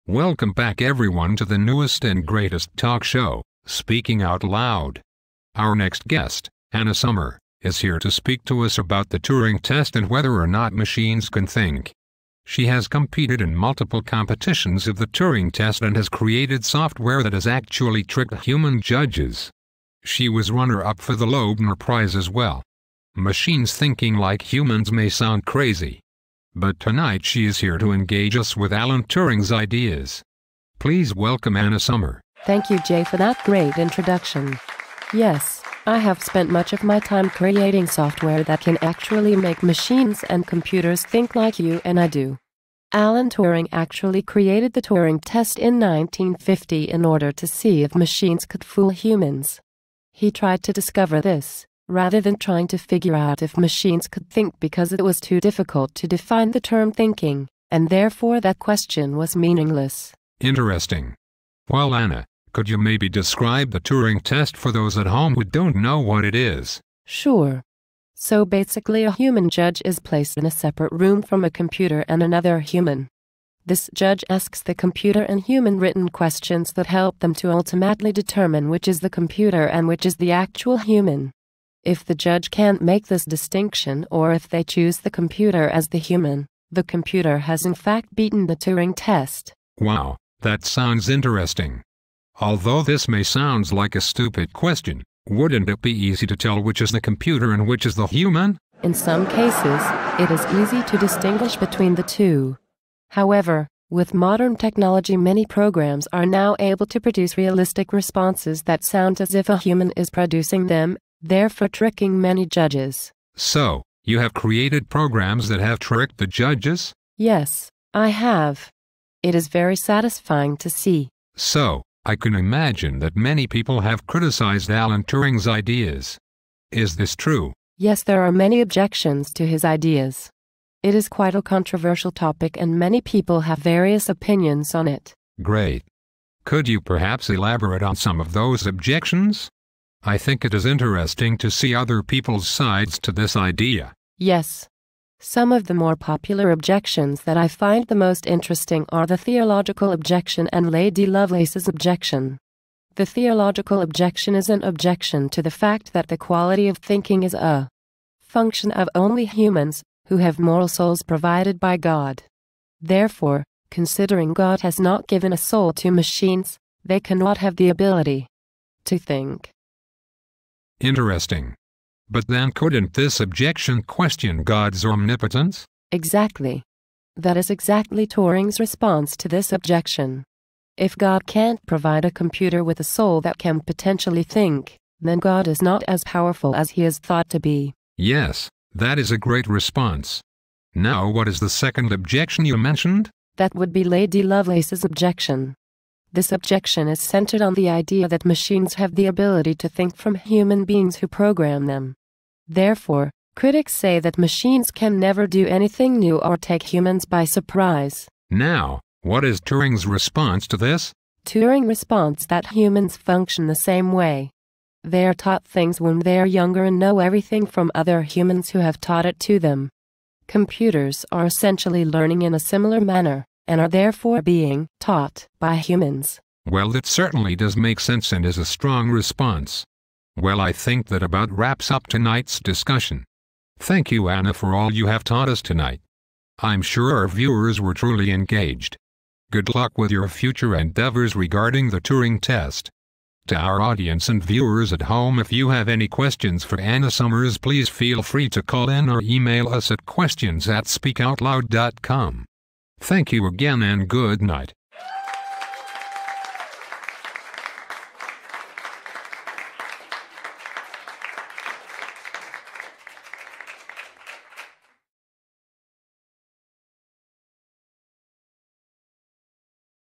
Welcome back everyone to the newest and greatest talk show, Speaking Out Loud. Our next guest, Anna Summer, is here to speak to us about the Turing Test and whether or not machines can think. She has competed in multiple competitions of the Turing Test and has created software that has actually tricked human judges. She was runner-up for the Loebner Prize as well. Machines thinking like humans may sound crazy, but tonight she is here to engage us with Alan Turing's ideas. Please welcome Anna Summer. Thank you, Jay, for that great introduction. Yes, I have spent much of my time creating software that can actually make machines and computers think like you and I do. Alan Turing actually created the Turing Test in 1950 in order to see if machines could fool humans. He tried to discover this, rather than trying to figure out if machines could think, because it was too difficult to define the term thinking, and therefore that question was meaningless. Interesting. Well, Anna, could you maybe describe the Turing Test for those at home who don't know what it is? Sure. So basically, a human judge is placed in a separate room from a computer and another human. This judge asks the computer and human written questions that help them to ultimately determine which is the computer and which is the actual human. If the judge can't make this distinction, or if they choose the computer as the human, the computer has in fact beaten the Turing test. Wow, that sounds interesting. Although this may sound like a stupid question, wouldn't it be easy to tell which is the computer and which is the human? In some cases, it is easy to distinguish between the two. However, with modern technology, many programs are now able to produce realistic responses that sound as if a human is producing them, therefore tricking many judges. So, you have created programs that have tricked the judges? Yes, I have. It is very satisfying to see. So, I can imagine that many people have criticized Alan Turing's ideas. Is this true? Yes, there are many objections to his ideas. It is quite a controversial topic and many people have various opinions on it. Great. Could you perhaps elaborate on some of those objections? I think it is interesting to see other people's sides to this idea. Yes. Some of the more popular objections that I find the most interesting are the theological objection and Lady Lovelace's objection. The theological objection is an objection to the fact that the quality of thinking is a function of only humans, who have moral souls provided by God. Therefore, considering God has not given a soul to machines, they cannot have the ability to think. Interesting. But then couldn't this objection question God's omnipotence? Exactly. That is exactly Turing's response to this objection. If God can't provide a computer with a soul that can potentially think, then God is not as powerful as he is thought to be. Yes, that is a great response. Now, what is the second objection you mentioned? That would be Lady Lovelace's objection. This objection is centered on the idea that machines have the ability to think from human beings who program them. Therefore, critics say that machines can never do anything new or take humans by surprise. Now, what is Turing's response to this? Turing responds that humans function the same way. They are taught things when they are younger and know everything from other humans who have taught it to them. Computers are essentially learning in a similar manner, and are therefore being taught by humans. Well, that certainly does make sense and is a strong response. Well, I think that about wraps up tonight's discussion. Thank you, Anna, for all you have taught us tonight. I'm sure our viewers were truly engaged. Good luck with your future endeavors regarding the Turing Test. To our audience and viewers at home, if you have any questions for Anna Summers, please feel free to call in or email us at questions@speakoutloud.com. Thank you again and good night.